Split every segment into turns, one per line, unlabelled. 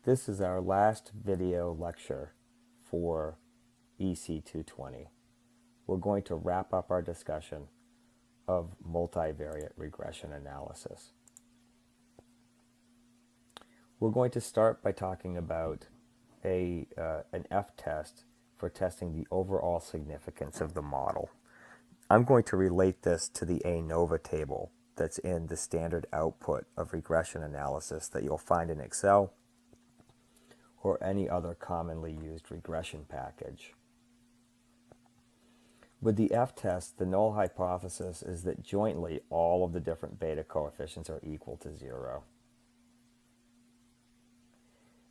This is our last video lecture for EC220. We're going to wrap up our discussion of multivariate regression analysis. We're going to start by talking about an F-test for testing the overall significance of the model. I'm going to relate this to the ANOVA table that's in the standard output of regression analysis that you'll find in Excel or any other commonly used regression package. With the F-test, the null hypothesis is that jointly all of the different beta coefficients are equal to 0.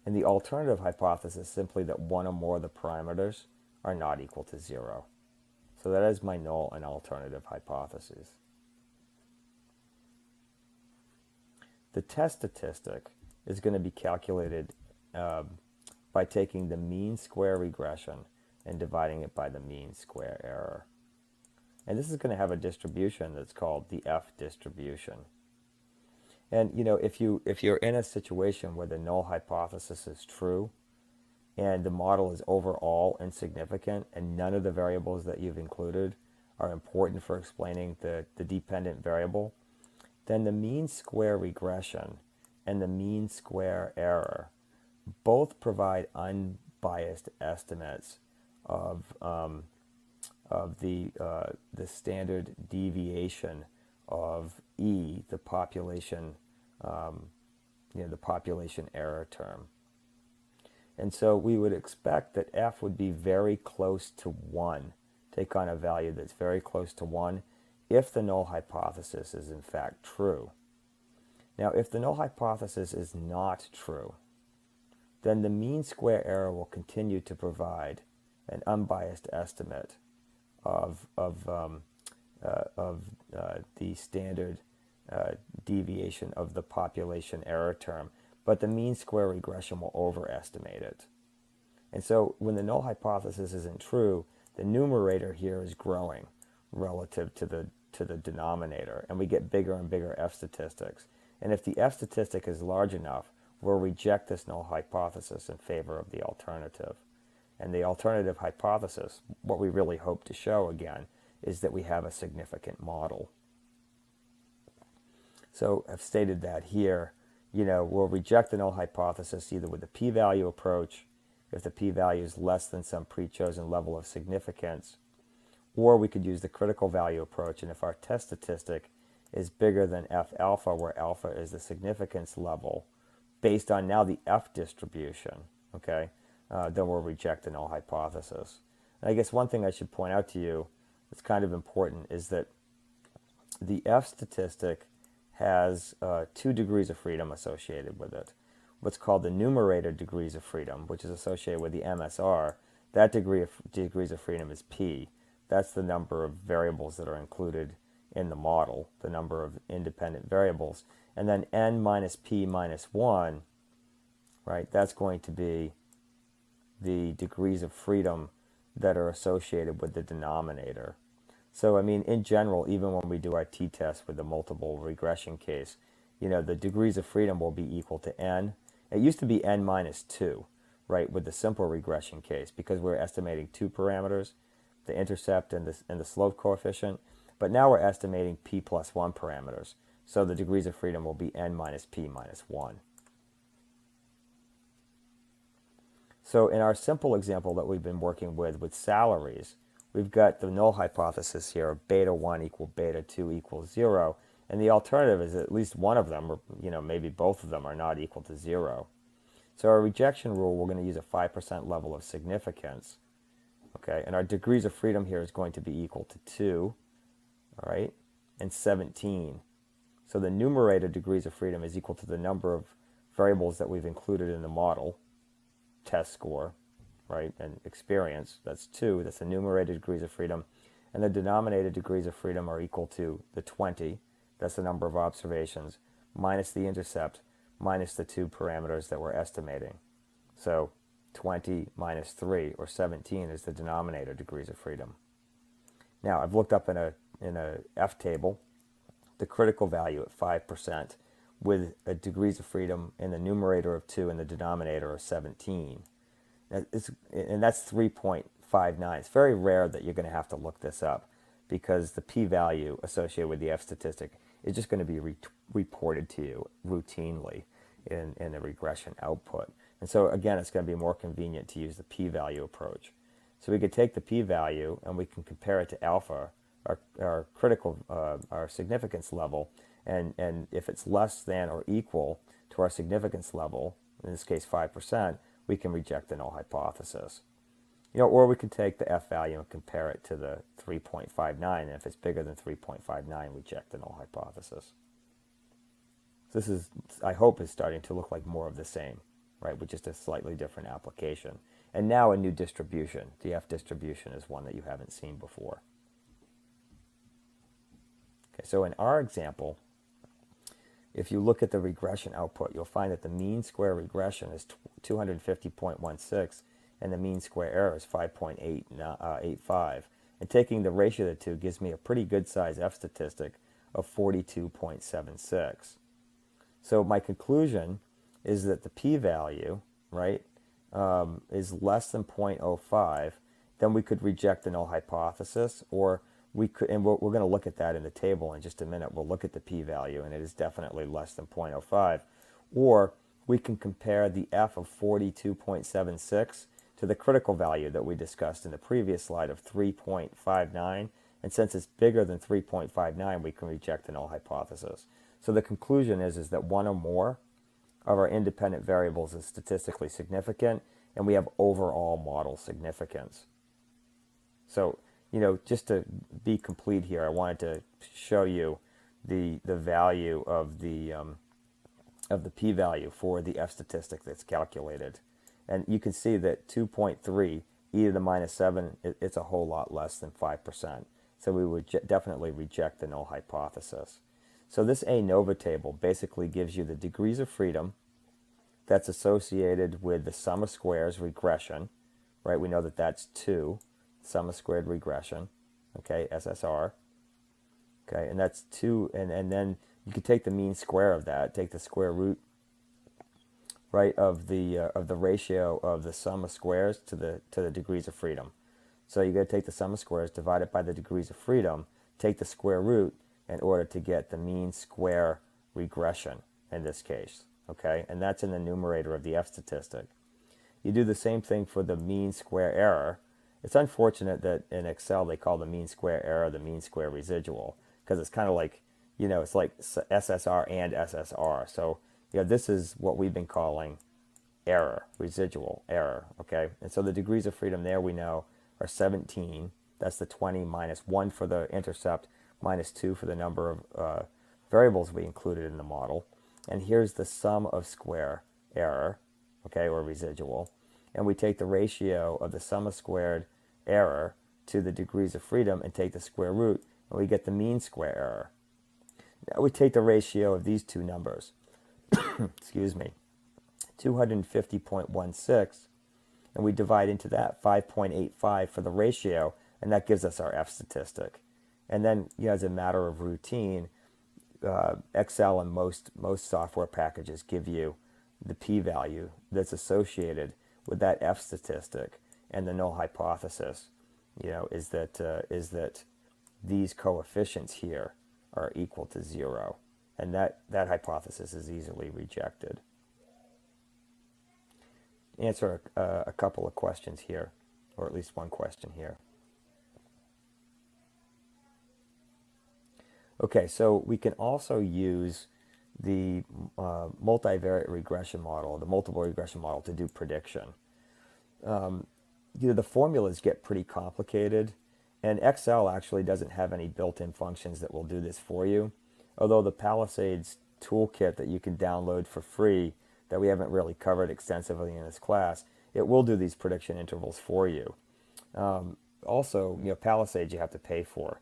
And the alternative hypothesis is simply that one or more of the parameters are not equal to 0. So that is my null and alternative hypotheses. The test statistic is going to be calculated by taking the mean square regression and dividing it by the mean square error. And this is going to have a distribution that's called the F distribution. And if you're in a situation where the null hypothesis is true and the model is overall insignificant and none of the variables that you've included are important for explaining the dependent variable, then the mean square regression and the mean square error both provide unbiased estimates of the standard deviation of E, the population, the population error term. And so we would expect that F would be very close to 1, take on a value that's very close to 1, if the null hypothesis is in fact true. Now, if the null hypothesis is not true, then the mean square error will continue to provide an unbiased estimate of the standard deviation of the population error term, but the mean square regression will overestimate it. And so when the null hypothesis isn't true, the numerator here is growing relative to the denominator, and we get bigger and bigger F statistics. And if the F statistic is large enough, we'll reject this null hypothesis in favor of the alternative. And the alternative hypothesis, what we really hope to show again, is that we have a significant model. So I've stated that here. We'll reject the null hypothesis either with the p-value approach, if the p-value is less than some pre-chosen level of significance, or we could use the critical value approach, and if our test statistic is bigger than F alpha, where alpha is the significance level, based on now the F distribution, okay, then we'll reject the null hypothesis. And I guess one thing I should point out to you that's kind of important is that the F statistic has 2 degrees of freedom associated with it. What's called the numerator degrees of freedom, which is associated with the MSR, that degrees of freedom is P. That's the number of variables that are included in the model, the number of independent variables. And then n minus p minus 1, right, that's going to be the degrees of freedom that are associated with the denominator. So, I mean, in general, even when we do our t-test with the multiple regression case, the degrees of freedom will be equal to n. It used to be n minus 2, right, with the simple regression case, because we're estimating 2 parameters, the intercept and the slope coefficient. But now we're estimating p plus 1 parameters. So the degrees of freedom will be n minus p minus 1. So in our simple example that we've been working with salaries, we've got the null hypothesis here of beta 1 equal beta 2 equals 0. And the alternative is at least one of them, or maybe both of them, are not equal to 0. So our rejection rule, we're going to use a 5% level of significance. Okay, and our degrees of freedom here is going to be equal to 2, all right, and 17. So the numerator degrees of freedom is equal to the number of variables that we've included in the model, test score, right, and experience. That's 2. That's the numerator degrees of freedom. And the denominator degrees of freedom are equal to the 20. That's the number of observations, minus the intercept, minus the 2 parameters that we're estimating. So 20 minus 3, or 17, is the denominator degrees of freedom. Now, I've looked up in a F table the critical value at 5%, with a degrees of freedom in the numerator of 2 and the denominator of 17. And that's 3.59. It's very rare that you're going to have to look this up because the p-value associated with the F statistic is just going to be reported to you routinely in the regression output. And so again, it's going to be more convenient to use the p-value approach. So we could take the p-value and we can compare it to alpha, our critical, our significance level, and if it's less than or equal to our significance level, in this case 5%, we can reject the null hypothesis. Or we can take the F value and compare it to the 3.59, and if it's bigger than 3.59, reject the null hypothesis. This is, I hope, is starting to look like more of the same, right, with just a slightly different application. And now a new distribution. The F distribution is one that you haven't seen before. Okay, so in our example, if you look at the regression output, you'll find that the mean square regression is 250.16 and the mean square error is 5.85. And taking the ratio of the two gives me a pretty good size F statistic of 42.76. So my conclusion is that the p-value, right, is less than 0.05, then we could reject the null hypothesis, or we could, and we're going to look at that in the table in just a minute. We'll look at the p-value, and it is definitely less than 0.05. Or we can compare the F of 42.76 to the critical value that we discussed in the previous slide of 3.59. And since it's bigger than 3.59, we can reject the null hypothesis. So the conclusion is that one or more of our independent variables is statistically significant, and we have overall model significance. So, just to be complete here, I wanted to show you the value of the p-value for the F statistic that's calculated. And you can see that 2.3 e to the minus 7, it's a whole lot less than 5%. So we would definitely reject the null hypothesis. So this ANOVA table basically gives you the degrees of freedom that's associated with the sum of squares regression, right? We know that that's 2, sum of squared regression, okay, SSR, okay, and that's 2, and then you could take the mean square of that, take the square root, right, of the ratio of the sum of squares to the degrees of freedom. So you got to take the sum of squares, divide it by the degrees of freedom, take the square root in order to get the mean square regression in this case, okay, and that's in the numerator of the F statistic. You do the same thing for the mean square error. It's unfortunate that in Excel they call the mean square error the mean square residual, because it's kind of like, it's like SSR and SSR. So, this is what we've been calling error, residual error, okay? And so the degrees of freedom there we know are 17. That's the 20 minus 1 for the intercept, minus 2 for the number of variables we included in the model. And here's the sum of square error, okay, or residual. And we take the ratio of the sum of squared error to the degrees of freedom and take the square root, and we get the mean square error. Now we take the ratio of these two numbers, excuse me, 250.16, and we divide into that 5.85 for the ratio, and that gives us our F statistic. And then, as a matter of routine, Excel and most software packages give you the p-value that's associated with that F statistic, and the null hypothesis, is that these coefficients here are equal to 0, and that hypothesis is easily rejected. Answer a couple of questions here, or at least one question here. Okay, so we can also use the multivariate regression model, the multiple regression model, to do prediction. The formulas get pretty complicated, and Excel actually doesn't have any built-in functions that will do this for you, although the Palisades toolkit that you can download for free that we haven't really covered extensively in this class, it will do these prediction intervals for you. Also, Palisades you have to pay for,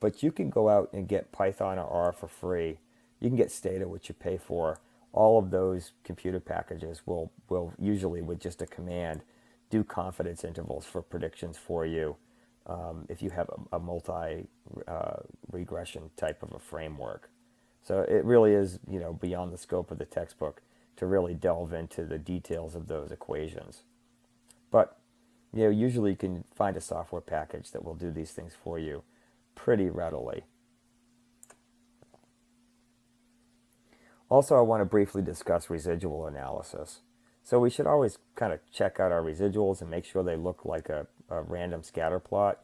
but you can go out and get Python or R for free. You can get Stata, which you pay for. All of those computer packages will usually, with just a command, do confidence intervals for predictions for you if you have a multi-regression type of a framework. So it really is, beyond the scope of the textbook to really delve into the details of those equations. But, usually you can find a software package that will do these things for you pretty readily. Also, I want to briefly discuss residual analysis. So we should always kind of check out our residuals and make sure they look like a random scatter plot.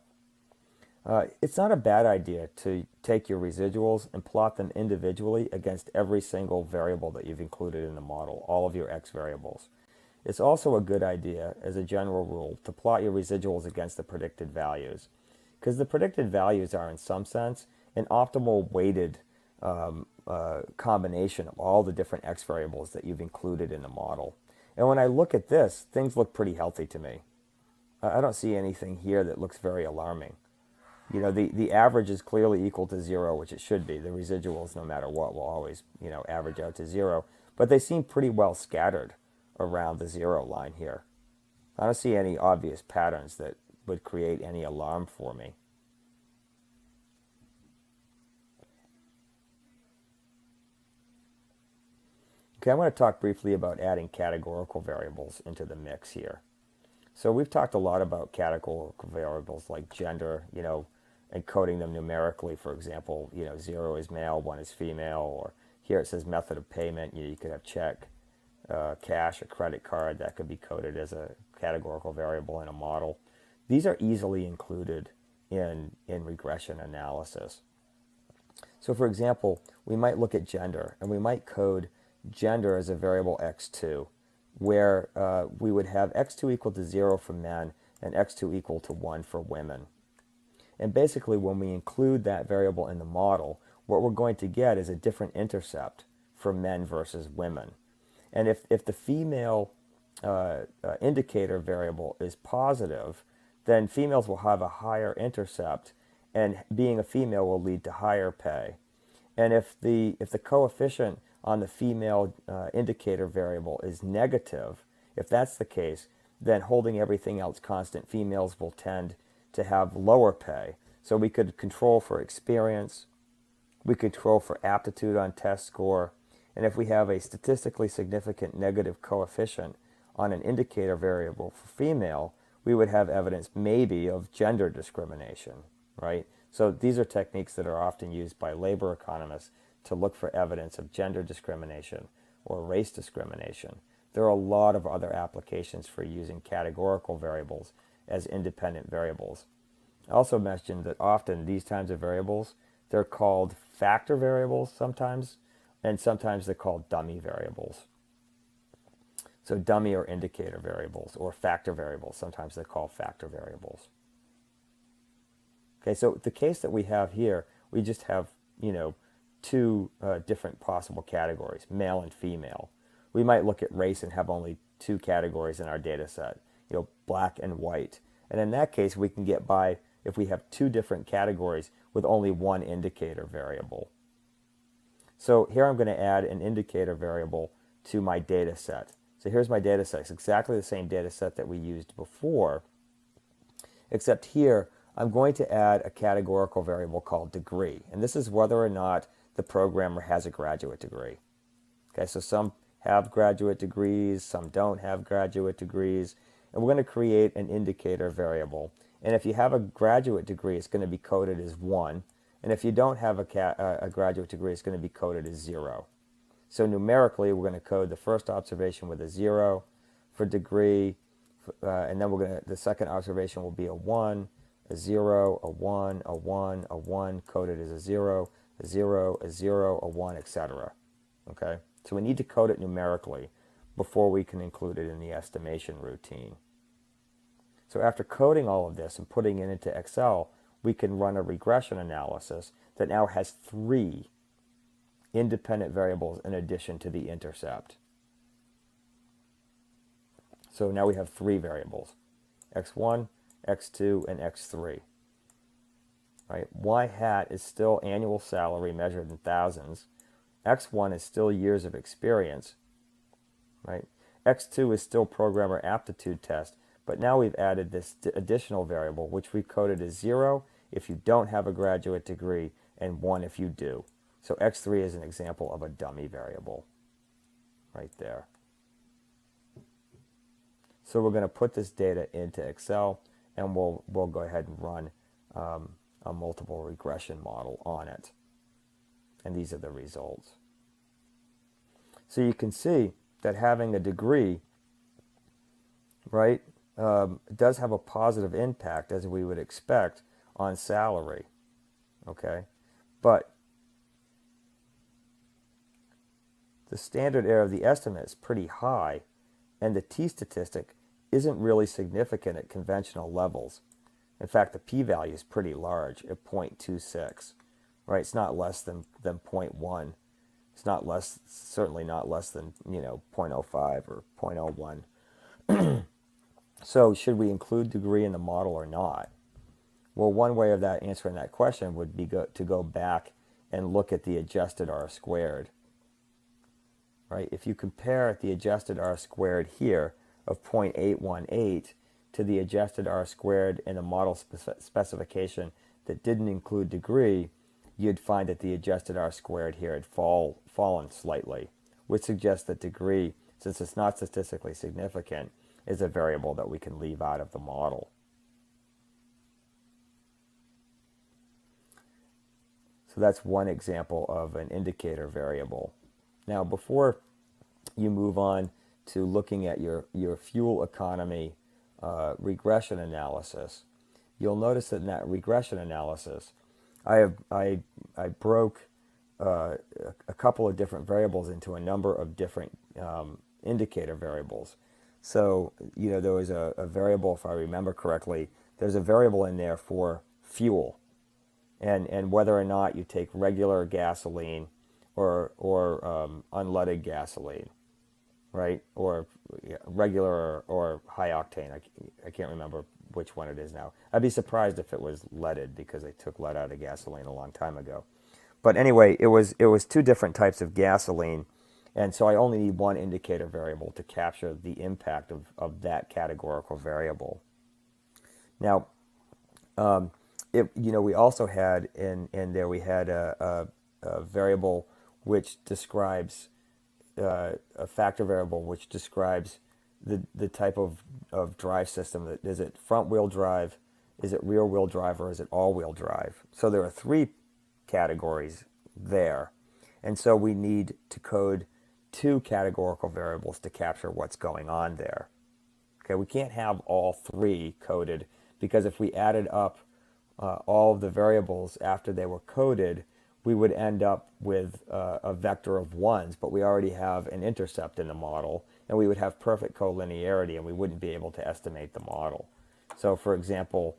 It's not a bad idea to take your residuals and plot them individually against every single variable that you've included in the model, all of your x variables. It's also a good idea, as a general rule, to plot your residuals against the predicted values, because the predicted values are, in some sense, an optimal weighted combination of all the different x variables that you've included in the model. And when I look at this, things look pretty healthy to me. I don't see anything here that looks very alarming. The average is clearly equal to 0, which it should be. The residuals, no matter what, will always, average out to 0. But they seem pretty well scattered around the 0 line here. I don't see any obvious patterns that would create any alarm for me. Okay, I want to talk briefly about adding categorical variables into the mix here. So we've talked a lot about categorical variables like gender, and coding them numerically. For example, 0 is male, 1 is female, or here it says method of payment. You could have check, cash, or credit card. That could be coded as a categorical variable in a model. These are easily included in regression analysis. So for example, we might look at gender, and we might code gender as a variable x2, where we would have x2 equal to 0 for men and x2 equal to 1 for women. And basically, when we include that variable in the model, what we're going to get is a different intercept for men versus women. And if the female indicator variable is positive, then females will have a higher intercept, and being a female will lead to higher pay. And if the coefficient on the female indicator variable is negative, if that's the case, then holding everything else constant, females will tend to have lower pay. So we could control for experience, we control for aptitude on test score, and if we have a statistically significant negative coefficient on an indicator variable for female, we would have evidence maybe of gender discrimination, right? So these are techniques that are often used by labor economists to look for evidence of gender discrimination or race discrimination. There are a lot of other applications for using categorical variables as independent variables. I also mentioned that often these kinds of variables, they're called factor variables sometimes, and sometimes they're called dummy variables. So dummy or indicator variables, or factor variables, sometimes they're called factor variables. Okay, so the case that we have here, we just have, two different possible categories, male and female. We might look at race and have only two categories in our data set, black and white. And in that case, we can get by if we have two different categories with only one indicator variable. So here I'm going to add an indicator variable to my data set. So here's my data set. It's exactly the same data set that we used before, except here I'm going to add a categorical variable called degree. And this is whether or not the programmer has a graduate degree. Okay, so some have graduate degrees, some don't have graduate degrees, and we're going to create an indicator variable. And if you have a graduate degree, it's going to be coded as 1. And if you don't have a graduate degree, it's going to be coded as 0. So numerically, we're going to code the first observation with a 0 for degree, and then the second observation will be a 1, a 0, a 1, a 1, a 1, coded as a 0, a 0, a 0, a 1, etc. Okay? So we need to code it numerically before we can include it in the estimation routine. So after coding all of this and putting it into Excel, we can run a regression analysis that now has 3 independent variables in addition to the intercept. So now we have 3 variables, x1, x2, and x3. Right? Y hat is still annual salary measured in thousands. X1 is still years of experience. Right? X2 is still programmer aptitude test, but now we've added this additional variable, which we coded as 0 if you don't have a graduate degree and 1 if you do. So x3 is an example of a dummy variable right there. So we're going to put this data into Excel, and we'll go ahead and run a multiple regression model on it. And these are the results. So you can see that having a degree, right, does have a positive impact, as we would expect, on salary. Okay, but the standard error of the estimate is pretty high, and the t-statistic isn't really significant at conventional levels. In fact, the p-value is pretty large at 0.26, right? It's not less than 0.1. It's not less, certainly not less than, 0.05 or 0.01. So should we include degree in the model or not? Well, one way of answering that question would be to go back and look at the adjusted R squared. Right? If you compare the adjusted R squared here of 0.818 to the adjusted R squared in the model specification that didn't include degree, you'd find that the adjusted R squared here had fallen slightly, which suggests that degree, since it's not statistically significant, is a variable that we can leave out of the model. So that's one example of an indicator variable. Now, before you move on to looking at your fuel economy regression analysis, you'll notice that in that regression analysis, I broke a couple of different variables into a number of different indicator variables. So, there was a variable, if I remember correctly, there's a variable in there for fuel, and whether or not you take regular gasoline or unleaded gasoline, right? Or regular or high octane. I can't remember which one it is now. I'd be surprised if it was leaded, because they took lead out of gasoline a long time ago. But anyway, it was two different types of gasoline, and so I only need one indicator variable to capture the impact of that categorical variable. Now, we also had in there, we had a variable which describes a factor variable which describes the type of drive system. Is it front wheel drive, is it rear wheel drive, or is it all wheel drive? So there are three categories there, and so we need to code two categorical variables to capture what's going on there. Okay, we can't have all three coded, because if we added up all of the variables after they were coded, we would end up with a vector of ones, but we already have an intercept in the model, and we would have perfect collinearity, and we wouldn't be able to estimate the model. So for example,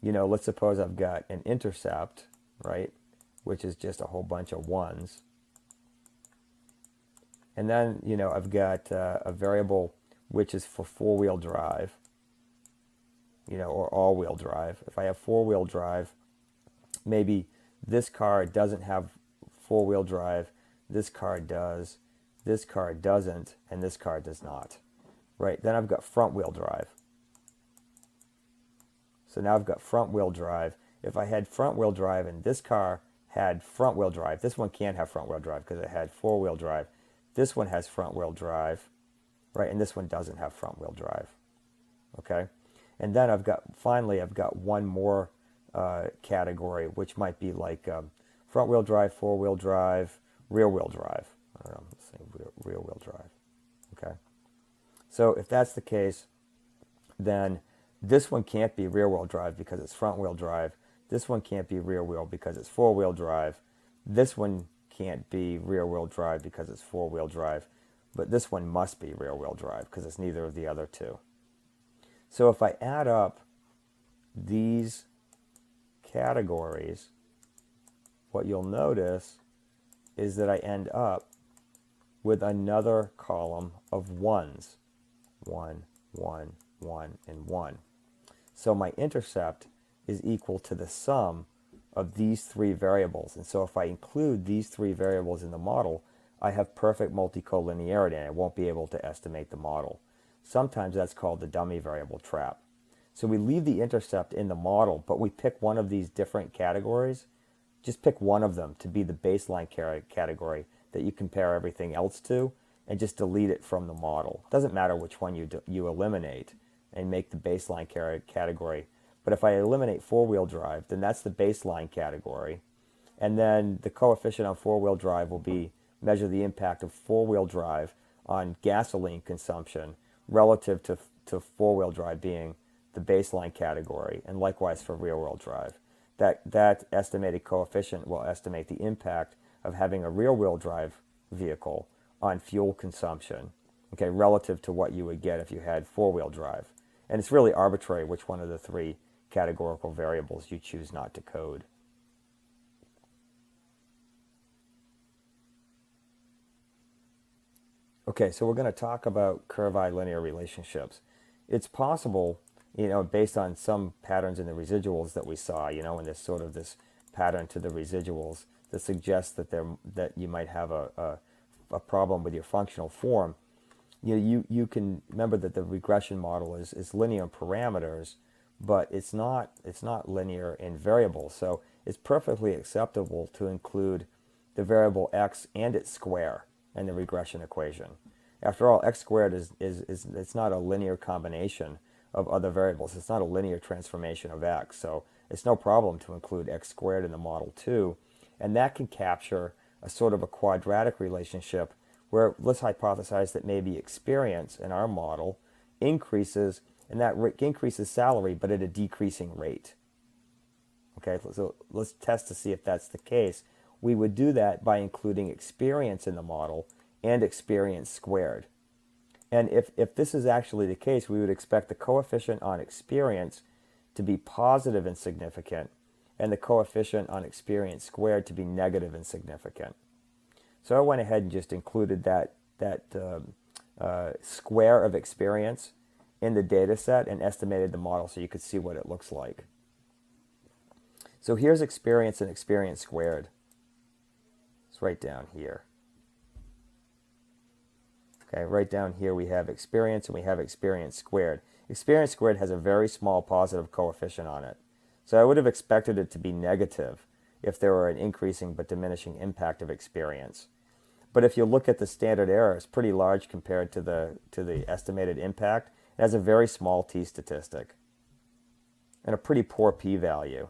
let's suppose I've got an intercept, right, which is just a whole bunch of ones. And then, I've got a variable which is for four-wheel drive, or all-wheel drive. If I have four-wheel drive, maybe this car doesn't have four-wheel drive, this car does, this car doesn't, and this car does not. Right? Then I've got front-wheel drive. So now I've got front-wheel drive. If I had front-wheel drive and this car had front-wheel drive, this one can't have front-wheel drive because it had four-wheel drive. This one has front-wheel drive, right? And this one doesn't have front-wheel drive. Okay? And then I've got one more category, which might be like front-wheel drive, four-wheel drive, rear-wheel drive. I don't know, let's say rear-wheel drive. Okay? So if that's the case, then this one can't be rear-wheel drive because it's front-wheel drive. This one can't be rear-wheel because it's four-wheel drive. This one can't be rear-wheel drive because it's four-wheel drive. But this one must be rear-wheel drive because it's neither of the other two. So if I add up these categories, what you'll notice is that I end up with another column of ones. 1, 1, 1, and 1. So my intercept is equal to the sum of these three variables. And so if I include these three variables in the model, I have perfect multicollinearity, and I won't be able to estimate the model. Sometimes that's called the dummy variable trap. So we leave the intercept in the model, but we pick one of these different categories just pick one of them to be the baseline category that you compare everything else to, and just delete it from the model. It doesn't matter which one you eliminate and make the baseline category. But if I eliminate four-wheel drive, then that's the baseline category. And then the coefficient on four-wheel drive will be measure the impact of four-wheel drive on gasoline consumption relative to four-wheel drive being the baseline category, and likewise for rear-wheel drive. That estimated coefficient will estimate the impact of having a rear-wheel drive vehicle on fuel consumption, okay, relative to what you would get if you had four-wheel drive. And it's really arbitrary which one of the three categorical variables you choose not to code. Okay, so we're going to talk about curve-I linear relationships. It's possible, based on some patterns in the residuals that we saw, in this pattern to the residuals that suggests that you might have a problem with your functional form. You can remember that the regression model is linear in parameters, but it's not linear in variables. So it's perfectly acceptable to include the variable x and its square in the regression equation. After all, x squared is it's not a linear combination of other variables. It's not a linear transformation of x. So it's no problem to include x squared in the model too. And that can capture a sort of a quadratic relationship where let's hypothesize that maybe experience in our model increases, and that increases salary, but at a decreasing rate. Okay, so let's test to see if that's the case. We would do that by including experience in the model and experience squared. And if this is actually the case, we would expect the coefficient on experience to be positive and significant, and the coefficient on experience squared to be negative and significant. So I went ahead and just included that square of experience in the data set and estimated the model so you could see what it looks like. So here's experience and experience squared. It's right down here. Okay, right down here we have experience and we have experience squared. Experience squared has a very small positive coefficient on it. So I would have expected it to be negative if there were an increasing but diminishing impact of experience. But if you look at the standard error, it's pretty large compared to the estimated impact. It has a very small t-statistic and a pretty poor p-value.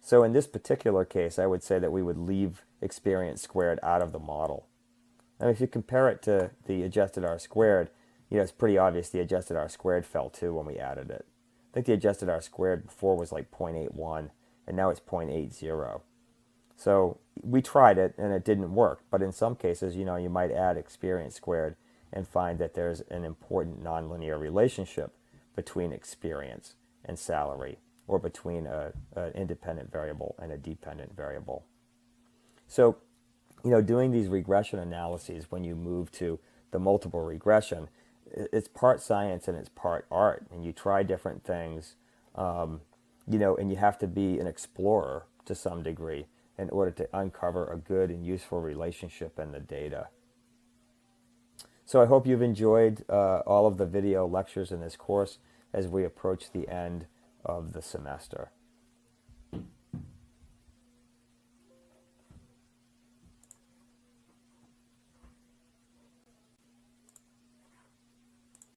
So in this particular case, I would say that we would leave experience squared out of the model. And if you compare it to the adjusted R squared, it's pretty obvious the adjusted R squared fell too when we added it. I think the adjusted R squared before was like 0.81, and now it's 0.80. So we tried it and it didn't work. But in some cases, you might add experience squared and find that there's an important nonlinear relationship between experience and salary, or between an independent variable and a dependent variable. So, doing these regression analyses when you move to the multiple regression, it's part science and it's part art. And you try different things, and you have to be an explorer to some degree in order to uncover a good and useful relationship in the data. So I hope you've enjoyed all of the video lectures in this course as we approach the end of the semester.